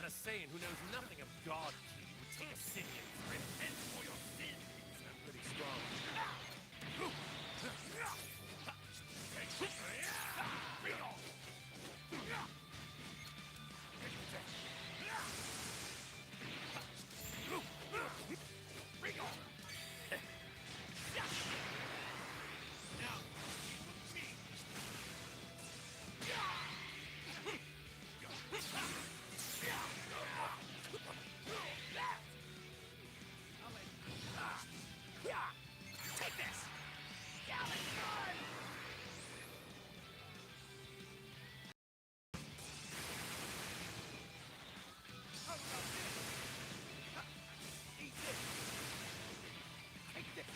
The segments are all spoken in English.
a Saiyan who knows nothing of God Ki would take a city and repent for your sins. I'm pretty strong. Take this! Eat this! Take this!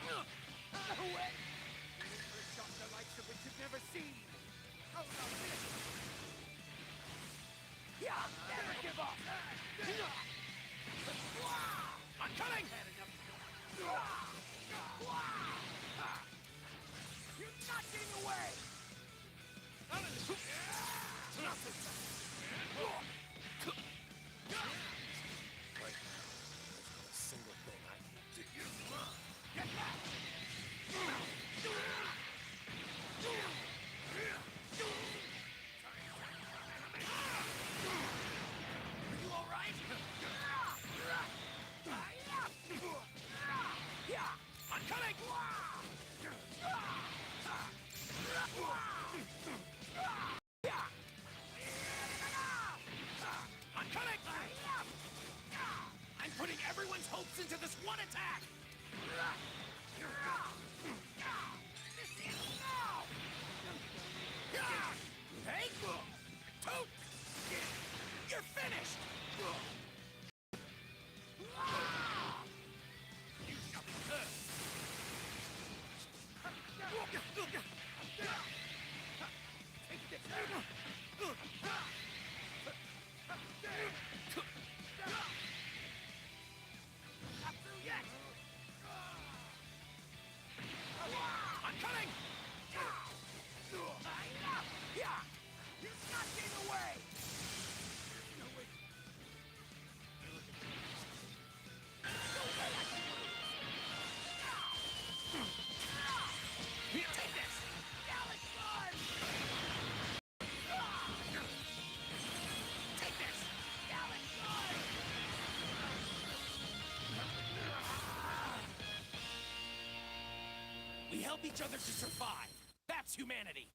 No way! You're in for a shock the likes of which you've never seen! How about this? Yeah! Never give up! I'm coming! You're knocking away! Wait, there's not a single thing I can do. Get back! Are you all right? I'm coming! I'm coming! I'm putting everyone's hopes into this one attack! Hey! Toot! You're finished! You shall be cursed! Take this! Not through yet! I'm coming! You're knocking away! No way! Here, take this! Galaxy Run! Take this! Galaxy Run! We help each other to survive. That's humanity.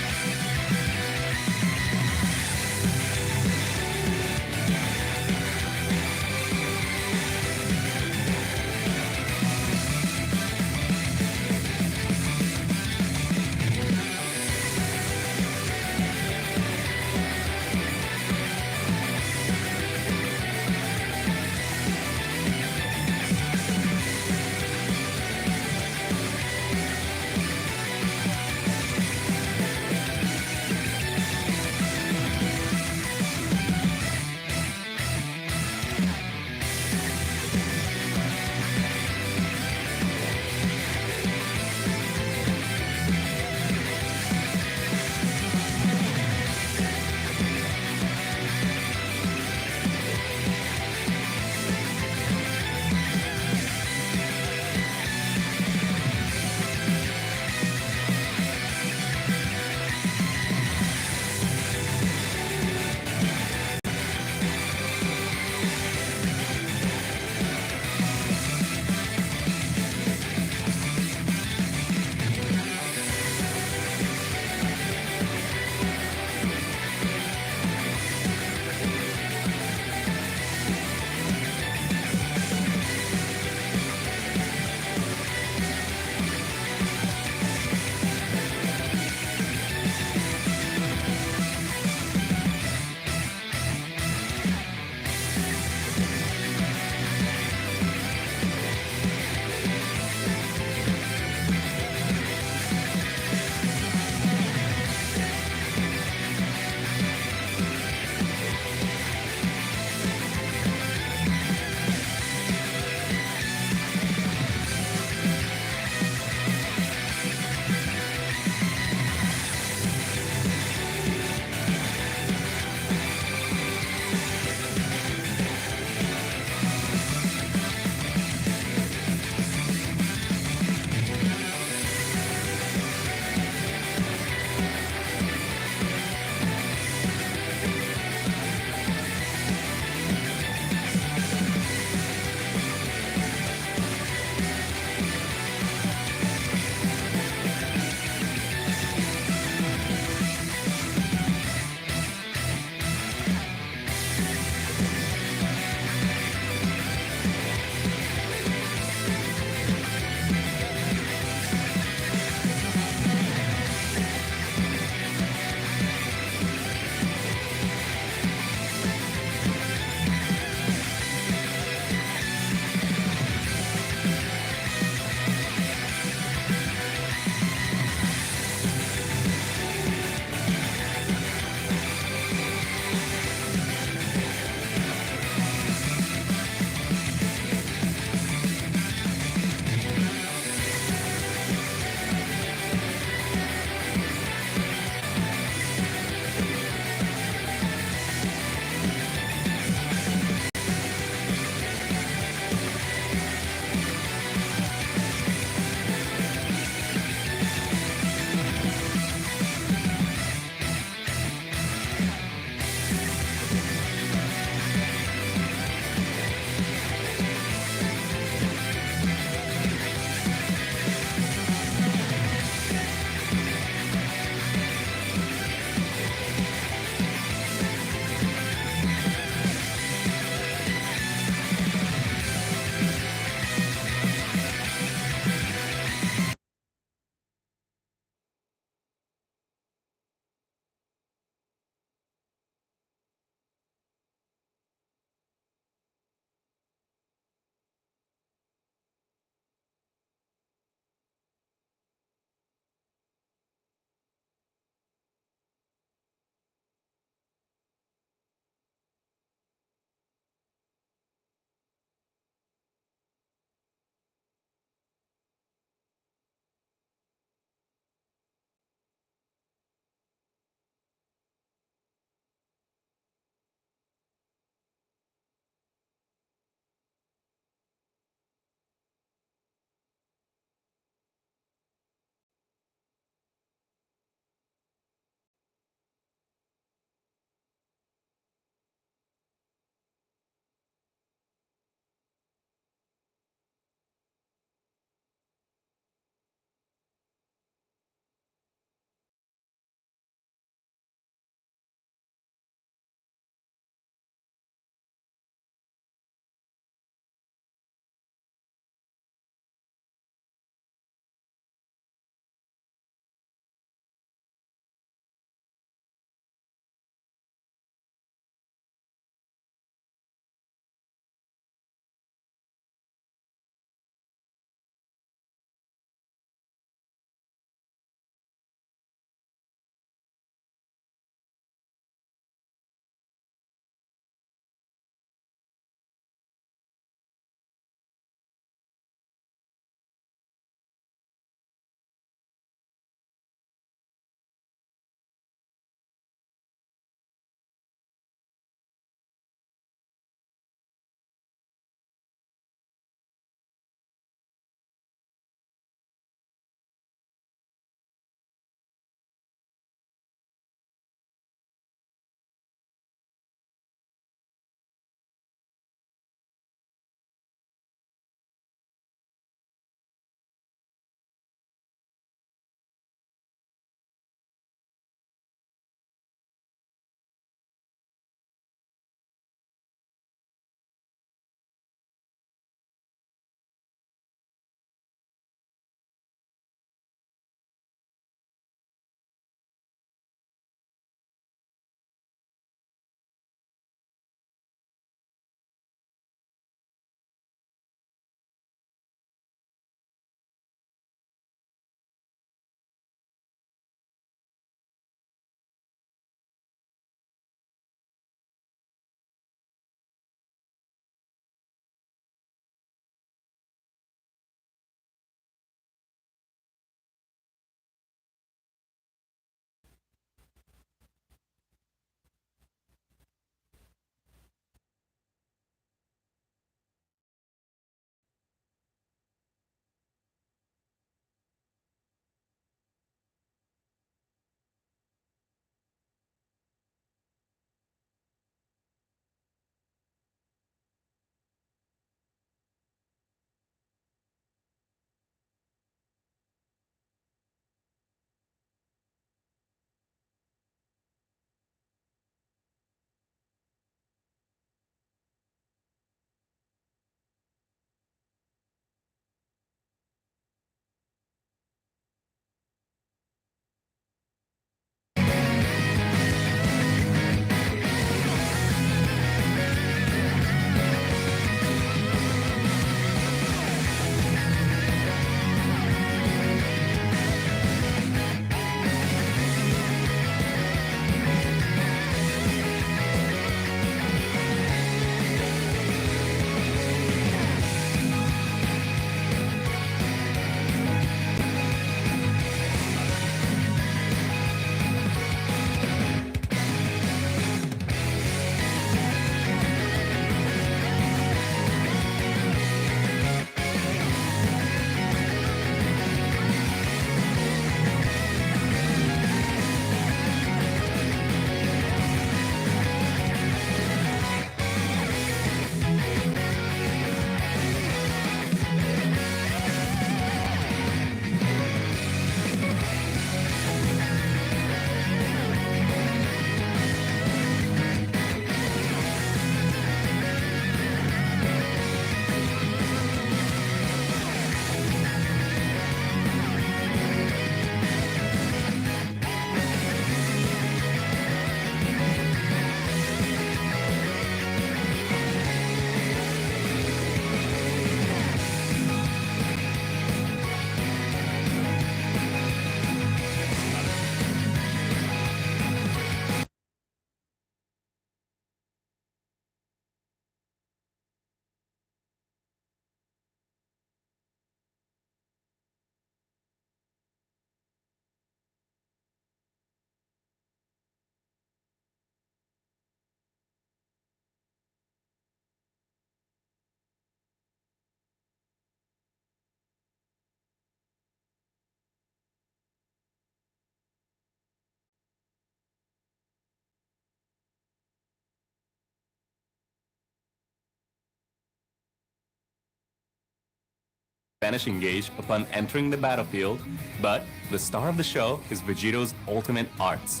vanishing gauge upon entering the battlefield, but the star of the show is Vegito's ultimate arts.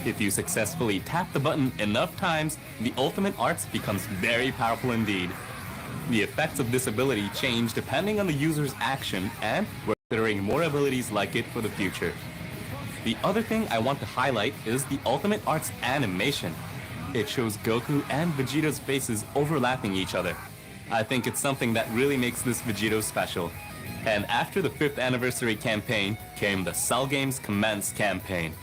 If you successfully tap the button enough times, the ultimate arts becomes very powerful indeed. The effects of this ability change depending on the user's action, and we're considering more abilities like it for the future. The other thing I want to highlight is the ultimate arts animation. It shows Goku and Vegito's faces overlapping each other. I think it's something that really makes this Vegito special. And after the 5th anniversary campaign came the Cell Games Commence campaign.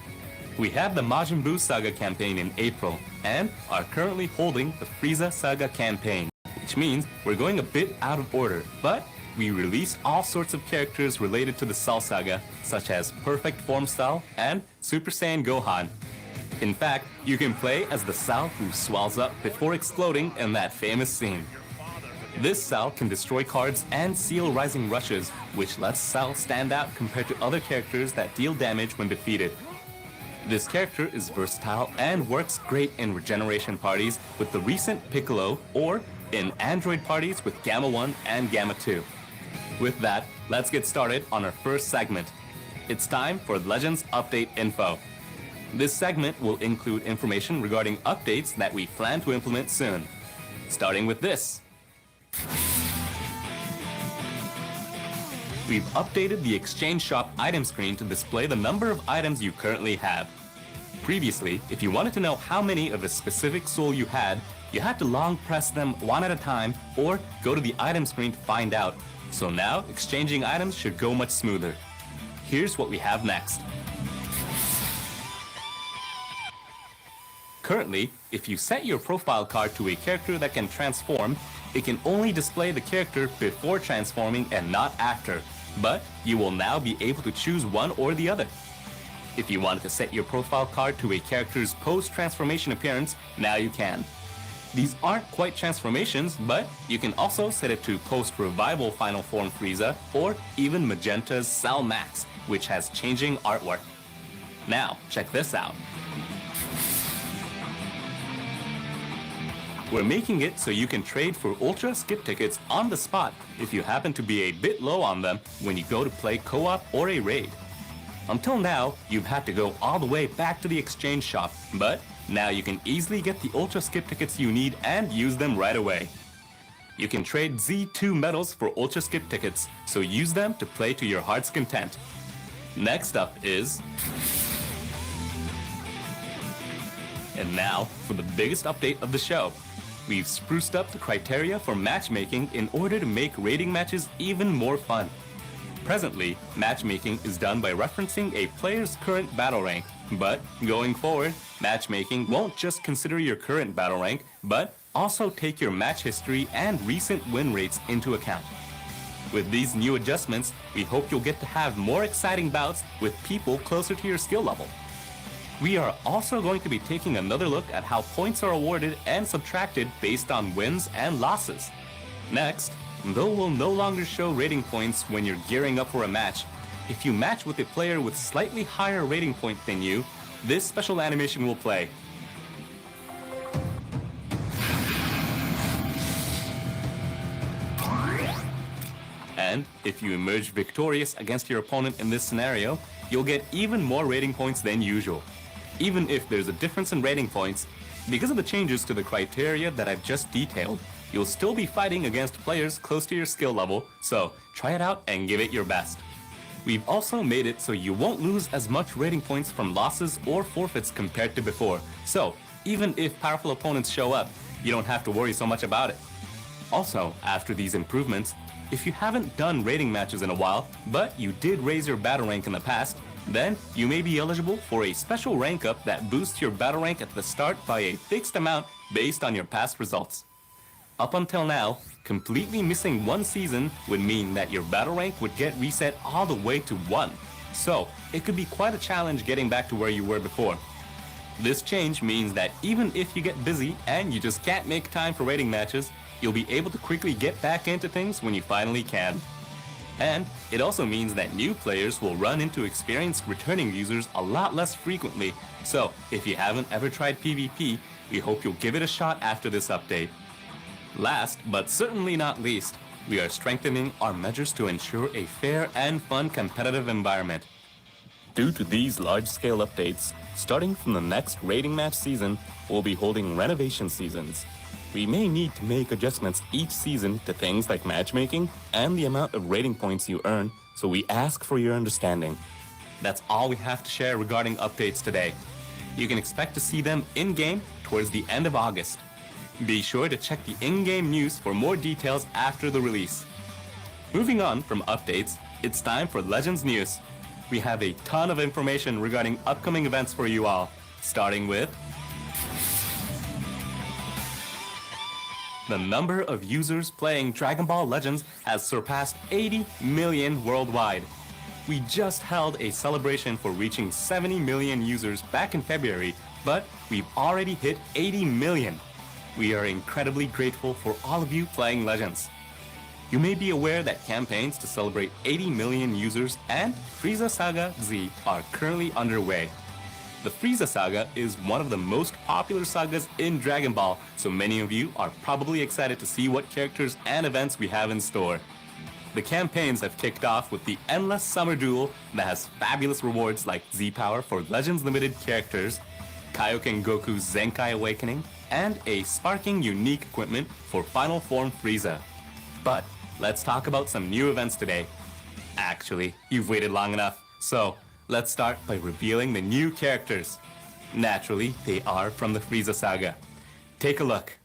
We had the Majin Buu Saga campaign in April, and are currently holding the Frieza Saga campaign, which means we're going a bit out of order, but we release all sorts of characters related to the Cell Saga, such as Perfect Form Cell and Super Saiyan Gohan. In fact, you can play as the Cell who swells up before exploding in that famous scene. This Cell can destroy cards and seal rising rushes, which lets Cell stand out compared to other characters that deal damage when defeated. This character is versatile and works great in regeneration parties with the recent Piccolo, or in Android parties with Gamma 1 and Gamma 2. With that, let's get started on our first segment. It's time for Legends Update Info. This segment will include information regarding updates that we plan to implement soon. Starting with this. We've updated the Exchange Shop item screen to display the number of items you currently have. Previously, if you wanted to know how many of a specific soul you had to long press them one at a time or go to the item screen to find out. So now, exchanging items should go much smoother. Here's what we have next. Currently, if you set your profile card to a character that can transform, it can only display the character before transforming and not after, but you will now be able to choose one or the other. If you wanted to set your profile card to a character's post-transformation appearance, now you can. These aren't quite transformations, but you can also set it to post-revival Final Form Frieza, or even Magenta's Cell Max, which has changing artwork. Now, check this out. We're making it so you can trade for Ultra Skip tickets on the spot if you happen to be a bit low on them when you go to play co-op or a raid. Until now, you've had to go all the way back to the Exchange Shop, but now you can easily get the Ultra Skip tickets you need and use them right away. You can trade Z2 medals for Ultra Skip tickets, so use them to play to your heart's content. Next up is... And now, for the biggest update of the show. We've spruced up the criteria for matchmaking in order to make raiding matches even more fun. Presently, matchmaking is done by referencing a player's current battle rank, but going forward, matchmaking won't just consider your current battle rank, but also take your match history and recent win rates into account. With these new adjustments, we hope you'll get to have more exciting bouts with people closer to your skill level. We are also going to be taking another look at how points are awarded and subtracted based on wins and losses. Next, though we'll no longer show rating points when you're gearing up for a match, if you match with a player with slightly higher rating point than you, this special animation will play. And if you emerge victorious against your opponent in this scenario, you'll get even more rating points than usual. Even if there's a difference in rating points, because of the changes to the criteria that I've just detailed, you'll still be fighting against players close to your skill level, so try it out and give it your best. We've also made it so you won't lose as much rating points from losses or forfeits compared to before, so even if powerful opponents show up, you don't have to worry so much about it. Also, after these improvements, if you haven't done raiding matches in a while, but you did raise your battle rank in the past, then you may be eligible for a special rank up that boosts your battle rank at the start by a fixed amount based on your past results. Up until now, completely missing one season would mean that your battle rank would get reset all the way to 1. So, it could be quite a challenge getting back to where you were before. This change means that even if you get busy and you just can't make time for raiding matches, you'll be able to quickly get back into things when you finally can. And it also means that new players will run into experienced returning users a lot less frequently, so if you haven't ever tried PvP, we hope you'll give it a shot after this update. Last, but certainly not least, we are strengthening our measures to ensure a fair and fun competitive environment. Due to these large-scale updates, starting from the next rating match season, we'll be holding renovation seasons. We may need to make adjustments each season to things like matchmaking and the amount of rating points you earn, so we ask for your understanding. That's all we have to share regarding updates today. You can expect to see them in-game towards the end of August. Be sure to check the in-game news for more details after the release. Moving on from updates, it's time for Legends News. We have a ton of information regarding upcoming events for you all, starting with the number of users playing Dragon Ball Legends has surpassed 80 million worldwide. We just held a celebration for reaching 70 million users back in February, but we've already hit 80 million. We are incredibly grateful for all of you playing Legends. You may be aware that campaigns to celebrate 80 million users and Frieza Saga Z are currently underway. The Frieza Saga is one of the most popular sagas in Dragon Ball, so many of you are probably excited to see what characters and events we have in store. The campaigns have kicked off with the Endless Summer Duel that has fabulous rewards like Z-Power for Legends Limited characters, Kaioken Goku's Zenkai Awakening, and a sparking unique equipment for Final Form Frieza. But let's talk about some new events today. Actually, you've waited long enough, so let's start by revealing the new characters. Naturally, they are from the Frieza Saga. Take a look.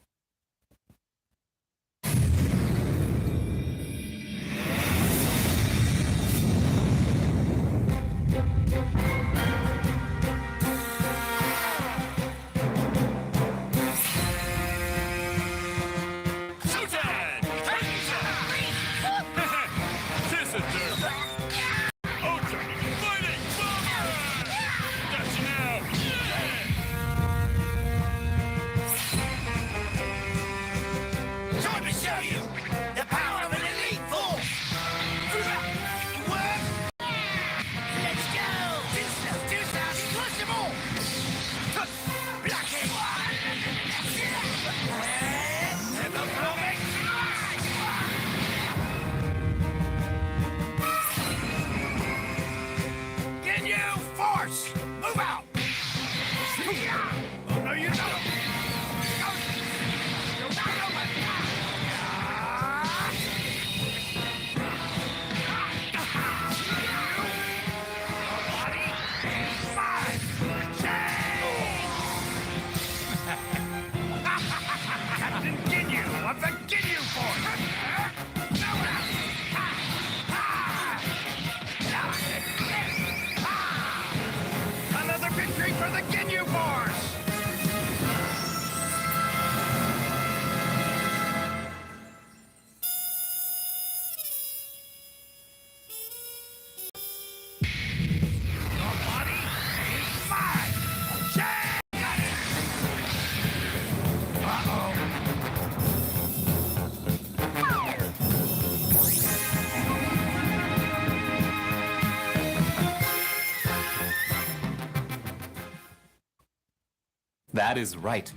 That is right.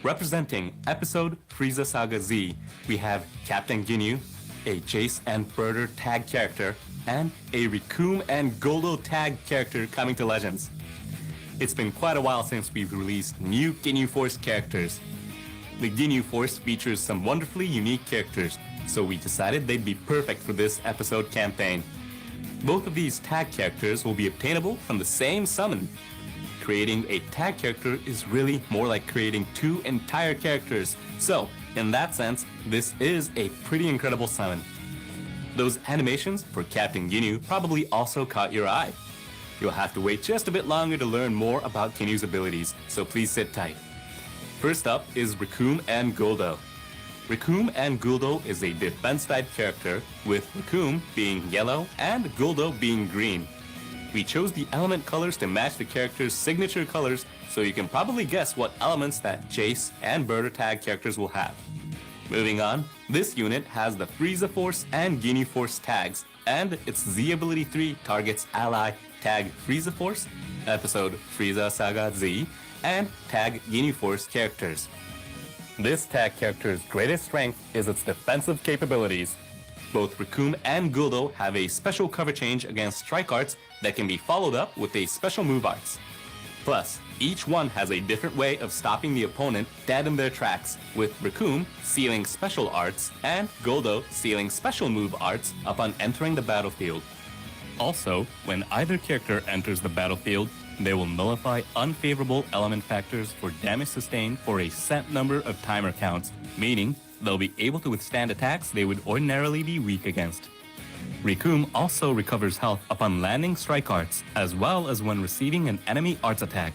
Representing episode Frieza Saga Z, we have Captain Ginyu, a Jace and Birder tag character, and a Recoome and Goldo tag character coming to Legends. It's been quite a while since we've released new Ginyu Force characters. The Ginyu Force features some wonderfully unique characters, so we decided they'd be perfect for this episode campaign. Both of these tag characters will be obtainable from the same summon. Creating a tag character is really more like creating two entire characters, so in that sense, this is a pretty incredible summon. Those animations for Captain Ginyu probably also caught your eye. You'll have to wait just a bit longer to learn more about Ginyu's abilities, so please sit tight. First up is Recoome and Goldo. Recoome and Goldo is a defense type character, with Recoome being yellow and Goldo being green. We chose the element colors to match the character's signature colors, so you can probably guess what elements that Jace and Birder tag characters will have. Moving on, this unit has the Frieza Force and Ginyu Force tags, and its Z ability 3 targets ally tag Frieza Force, episode Frieza Saga Z, and tag Ginyu Force characters. This tag character's greatest strength is its defensive capabilities. Both Raccoon and Guldo have a special cover change against strike arts that can be followed up with a special move arts. Plus, each one has a different way of stopping the opponent dead in their tracks, with Raccoon sealing special arts and Guldo sealing special move arts upon entering the battlefield. Also, when either character enters the battlefield, they will nullify unfavorable element factors for damage sustained for a set number of timer counts, meaning they'll be able to withstand attacks they would ordinarily be weak against. Raccoon also recovers health upon landing strike arts, as well as when receiving an enemy arts attack.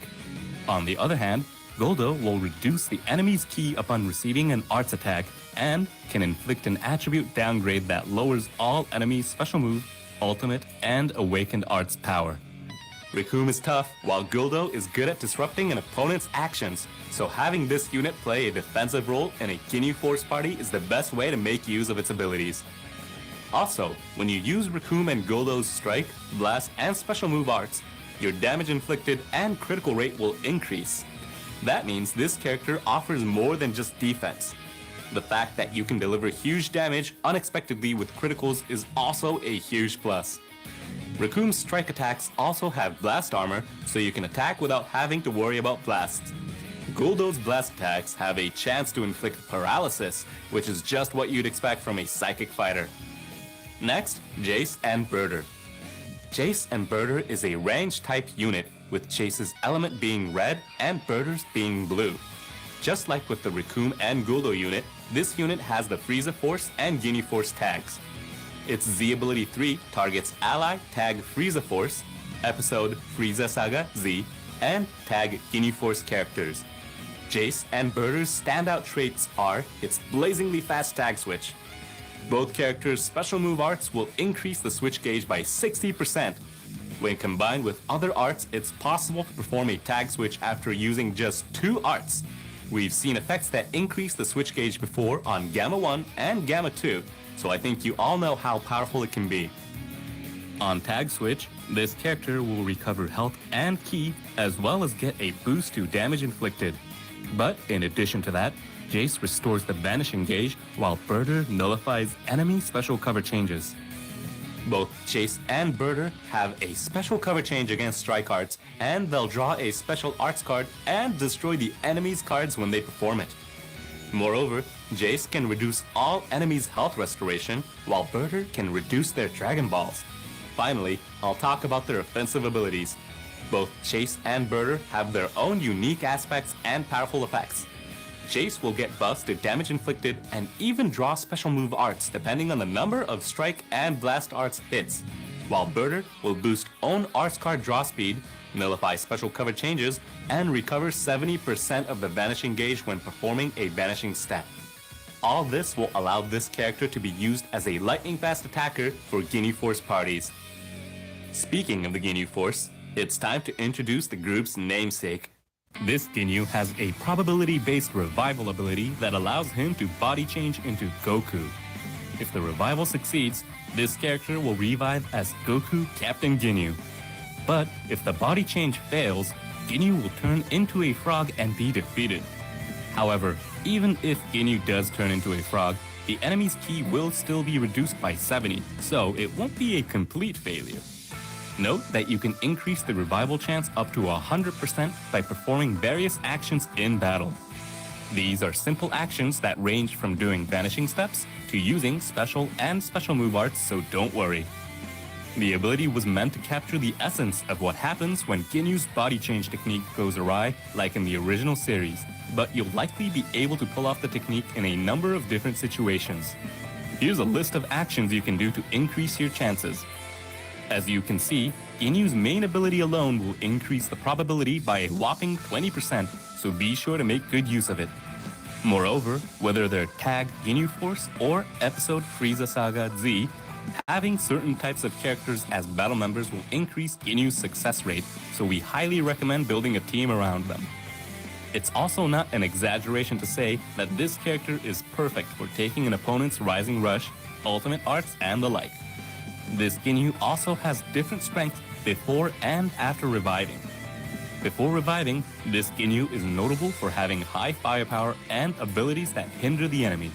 On the other hand, Guldo will reduce the enemy's ki upon receiving an arts attack and can inflict an attribute downgrade that lowers all enemies' special move, ultimate, and awakened arts power. Raccoon is tough, while Guldo is good at disrupting an opponent's actions, so having this unit play a defensive role in a Ginyu Force party is the best way to make use of its abilities. Also, when you use Raccoon and Guldo's strike, blast, and special move arts, your damage inflicted and critical rate will increase. That means this character offers more than just defense. The fact that you can deliver huge damage unexpectedly with criticals is also a huge plus. Raccoon's strike attacks also have blast armor, so you can attack without having to worry about blasts. Guldo's blast attacks have a chance to inflict paralysis, which is just what you'd expect from a psychic fighter. Next, Jace and Birder. Jace and Birder is a ranged type unit, with Chase's element being red and Birder's being blue. Just like with the Raccoon and Guldo unit, this unit has the Frieza Force and Ginyu Force tags. Its Z ability 3 targets ally tag Frieza Force, episode Frieza Saga Z, and tag Ginyu Force characters. Jace and Birder's standout traits are its blazingly fast tag switch. Both characters' special move arts will increase the switch gauge by 60%. When combined with other arts, it's possible to perform a tag switch after using just 2 arts. We've seen effects that increase the switch gauge before on Gamma 1 and Gamma 2, so I think you all know how powerful it can be. On tag switch, this character will recover health and ki, as well as get a boost to damage inflicted. But in addition to that, Jace restores the vanishing gauge, while Birder nullifies enemy special cover changes. Both Chase and Birder have a special cover change against strike arts, and they'll draw a special arts card and destroy the enemy's cards when they perform it. Moreover, Jace can reduce all enemies' health restoration, while Birder can reduce their Dragon Balls. Finally, I'll talk about their offensive abilities. Both Chase and Birder have their own unique aspects and powerful effects. Chase will get buffs to damage inflicted and even draw special move arts depending on the number of strike and blast arts hits, while Birder will boost own arts card draw speed, nullify special cover changes, and recover 70% of the vanishing gauge when performing a vanishing step. All this will allow this character to be used as a lightning fast attacker for Ginyu Force parties. Speaking of the Ginyu Force, it's time to introduce the group's namesake. This Ginyu has a probability-based revival ability that allows him to body change into Goku. If the revival succeeds, this character will revive as Goku Captain Ginyu. But if the body change fails, Ginyu will turn into a frog and be defeated. However, even if Ginyu does turn into a frog, the enemy's ki will still be reduced by 70, so it won't be a complete failure. Note that you can increase the revival chance up to 100% by performing various actions in battle. These are simple actions that range from doing vanishing steps to using special and special move arts, so don't worry. The ability was meant to capture the essence of what happens when Ginyu's body change technique goes awry, like in the original series, but you'll likely be able to pull off the technique in a number of different situations. Here's a list of actions you can do to increase your chances. As you can see, Ginyu's main ability alone will increase the probability by a whopping 20%, so be sure to make good use of it. Moreover, whether they're Tag Ginyu Force or Episode Frieza Saga Z, having certain types of characters as battle members will increase Ginyu's success rate, so we highly recommend building a team around them. It's also not an exaggeration to say that this character is perfect for taking an opponent's Rising Rush, Ultimate Arts, and the like. This Ginyu also has different strengths before and after reviving. Before reviving, this Ginyu is notable for having high firepower and abilities that hinder the enemy.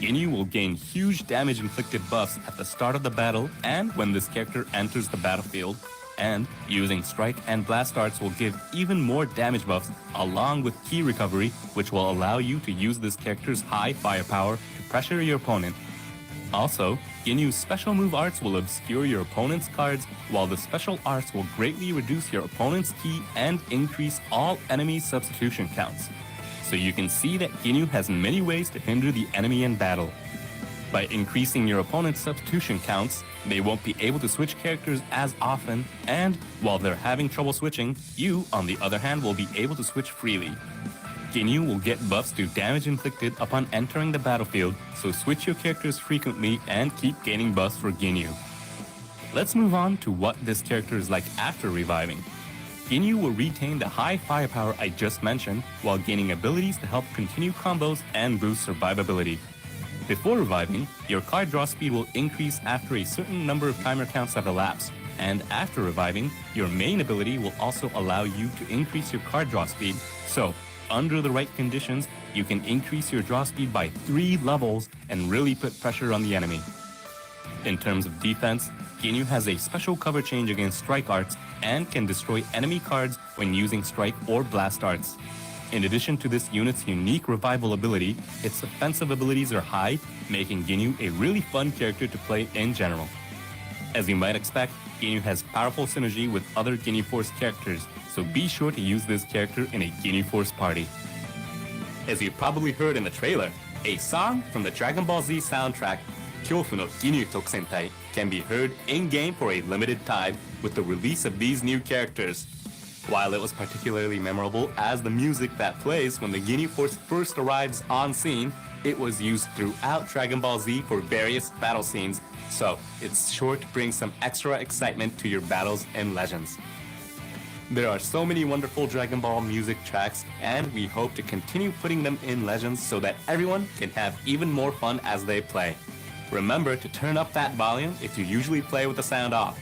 Ginyu will gain huge damage inflicted buffs at the start of the battle and when this character enters the battlefield, and using Strike and Blast Arts will give even more damage buffs along with Ki recovery, which will allow you to use this character's high firepower to pressure your opponent. Also, Ginyu's special move arts will obscure your opponent's cards, while the special arts will greatly reduce your opponent's ki and increase all enemy substitution counts. So you can see that Ginyu has many ways to hinder the enemy in battle. By increasing your opponent's substitution counts, they won't be able to switch characters as often, and while they're having trouble switching, you, on the other hand, will be able to switch freely. Ginyu will get buffs to damage inflicted upon entering the battlefield, so switch your characters frequently and keep gaining buffs for Ginyu. Let's move on to what this character is like after reviving. Ginyu will retain the high firepower I just mentioned, while gaining abilities to help continue combos and boost survivability. Before reviving, your card draw speed will increase after a certain number of timer counts have elapsed, and after reviving, your main ability will also allow you to increase your card draw speed, so under the right conditions, you can increase your draw speed by 3 levels and really put pressure on the enemy. In terms of defense, Ginyu has a special cover change against Strike Arts and can destroy enemy cards when using Strike or Blast Arts. In addition to this unit's unique revival ability, its offensive abilities are high, making Ginyu a really fun character to play in general. As you might expect, Ginyu has powerful synergy with other Ginyu Force characters, so be sure to use this character in a Ginyu Force party. As you probably heard in the trailer, a song from the Dragon Ball Z soundtrack, Kyofu no Ginyu Tokusentai, can be heard in-game for a limited time with the release of these new characters. While it was particularly memorable as the music that plays when the Ginyu Force first arrives on scene, it was used throughout Dragon Ball Z for various battle scenes, so it's sure to bring some extra excitement to your battles and Legends. There are so many wonderful Dragon Ball music tracks, and we hope to continue putting them in Legends so that everyone can have even more fun as they play. Remember to turn up that volume if you usually play with the sound off.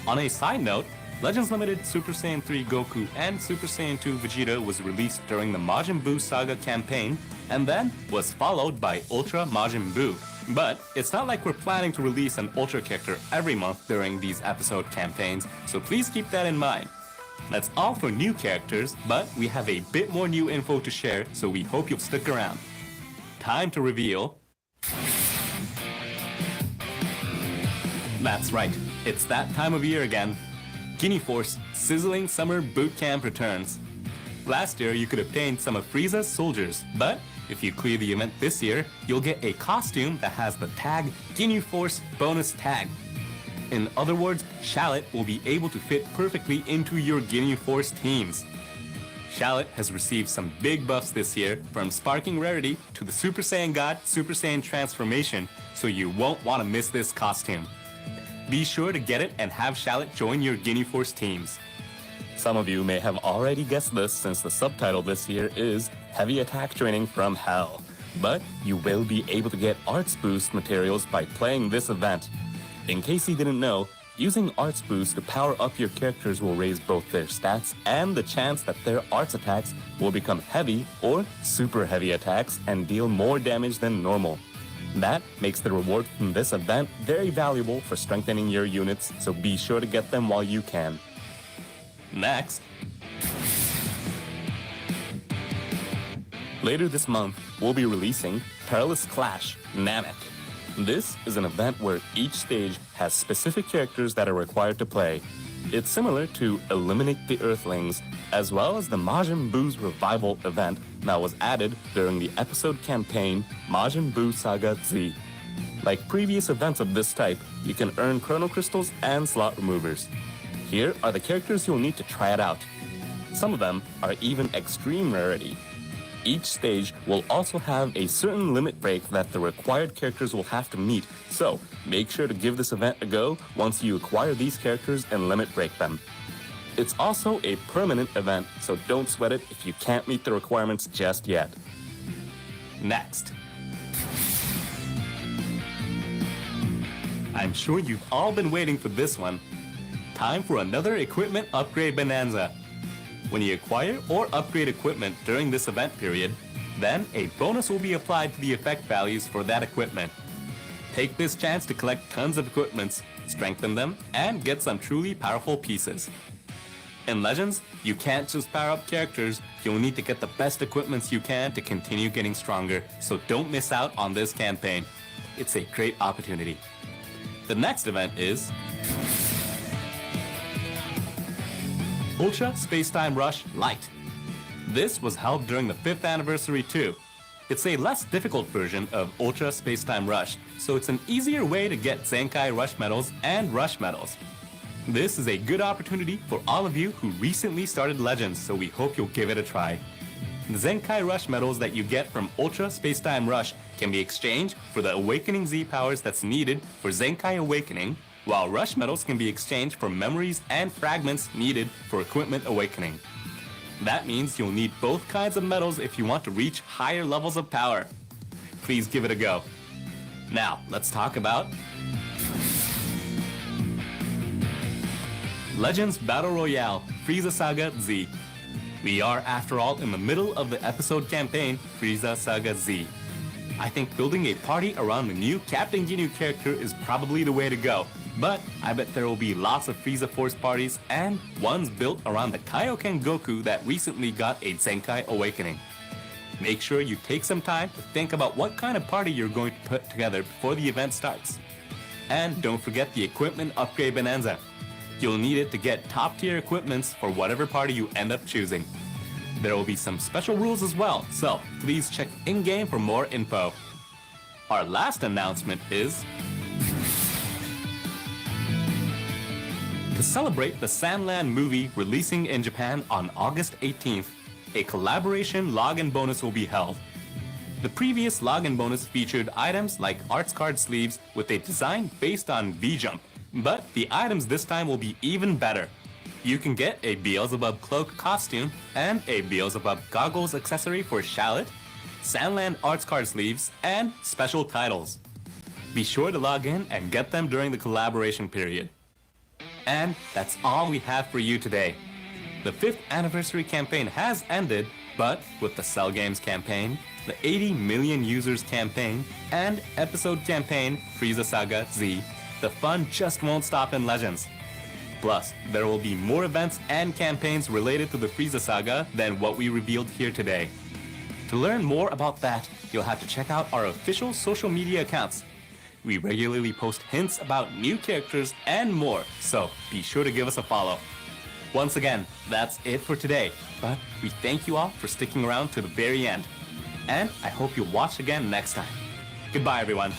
On a side note, Legends Limited Super Saiyan 3 Goku and Super Saiyan 2 Vegeta was released during the Majin Buu Saga campaign, and then was followed by Ultra Majin Buu. But it's not like we're planning to release an Ultra character every month during these episode campaigns, so please keep that in mind. That's all for new characters, but we have a bit more new info to share, so we hope you'll stick around. Time to reveal... That's right, it's that time of year again. Ginyu Force Sizzling Summer Boot Camp returns. Last year you could obtain some of Frieza's soldiers, but if you clear the event this year, you'll get a costume that has the tag Ginyu Force bonus tag. In other words, Shallot will be able to fit perfectly into your Ginyu Force teams. Shallot has received some big buffs this year, from Sparking Rarity to the Super Saiyan God Super Saiyan Transformation, so you won't want to miss this costume. Be sure to get it and have Shallot join your Ginyu Force teams. Some of you may have already guessed this since the subtitle this year is Heavy Attack Training from Hell, but you will be able to get Arts Boost materials by playing this event. In case you didn't know, using Arts Boost to power up your characters will raise both their stats and the chance that their arts attacks will become heavy or super heavy attacks and deal more damage than normal. That makes the reward from this event very valuable for strengthening your units, so be sure to get them while you can. Next. Later this month, we'll be releasing Perilous Clash Namek. This is an event where each stage has specific characters that are required to play. It's similar to Eliminate the Earthlings, as well as the Majin Buu's Revival event that was added during the episode campaign Majin Buu Saga Z. Like previous events of this type, you can earn Chrono Crystals and slot removers. Here are the characters you'll need to try it out. Some of them are even extreme rarity. Each stage will also have a certain limit break that the required characters will have to meet, so make sure to give this event a go once you acquire these characters and limit break them. It's also a permanent event, so don't sweat it if you can't meet the requirements just yet. Next. I'm sure you've all been waiting for this one. Time for another equipment upgrade bonanza. When you acquire or upgrade equipment during this event period, Then a bonus will be applied to the effect values for that equipment. Take this chance to collect tons of equipments, strengthen them, and get some truly powerful pieces. In Legends, you can't just power up characters, you'll need to get the best equipments you can to continue getting stronger, so don't miss out on this campaign. It's a great opportunity. The next event is Ultra Spacetime Rush Lite. This was held during the 5th anniversary too. It's a less difficult version of Ultra Spacetime Rush, so it's an easier way to get Zenkai Rush medals and Rush medals. This is a good opportunity for all of you who recently started Legends, so we hope you'll give it a try. The Zenkai Rush medals that you get from Ultra Spacetime Rush can be exchanged for the Awakening Z powers that's needed for Zenkai Awakening, while Rush medals can be exchanged for memories and fragments needed for Equipment Awakening. That means you'll need both kinds of medals if you want to reach higher levels of power. Please give it a go. Now, let's talk about Legends Battle Royale Frieza Saga Z. We are, after all, in the middle of the episode campaign, Frieza Saga Z. I think building a party around the new Captain Ginyu character is probably the way to go, but I bet there will be lots of Frieza Force parties and ones built around the Kaioken Goku that recently got a Zenkai Awakening. Make sure you take some time to think about what kind of party you're going to put together before the event starts. And don't forget the equipment upgrade bonanza. You'll need it to get top-tier equipments for whatever party you end up choosing. There will be some special rules as well, so please check in-game for more info. Our last announcement is to celebrate the Sandland movie releasing in Japan on August 18th, a collaboration login bonus will be held. The previous login bonus featured items like arts card sleeves with a design based on V-Jump, but the items this time will be even better. You can get a Beelzebub cloak costume and a Beelzebub goggles accessory for Shallot, Sandland arts card sleeves, and special titles. Be sure to log in and get them during the collaboration period. And that's all we have for you today. The 5th anniversary campaign has ended, but with the Cell Games campaign, the 80 million users campaign, and episode campaign Frieza Saga Z, the fun just won't stop in Legends. Plus, there will be more events and campaigns related to the Frieza Saga than what we revealed here today. To learn more about that, you'll have to check out our official social media accounts. We regularly post hints about new characters and more, so be sure to give us a follow. Once again, that's it for today, but we thank you all for sticking around to the very end. And I hope you'll watch again next time. Goodbye, everyone.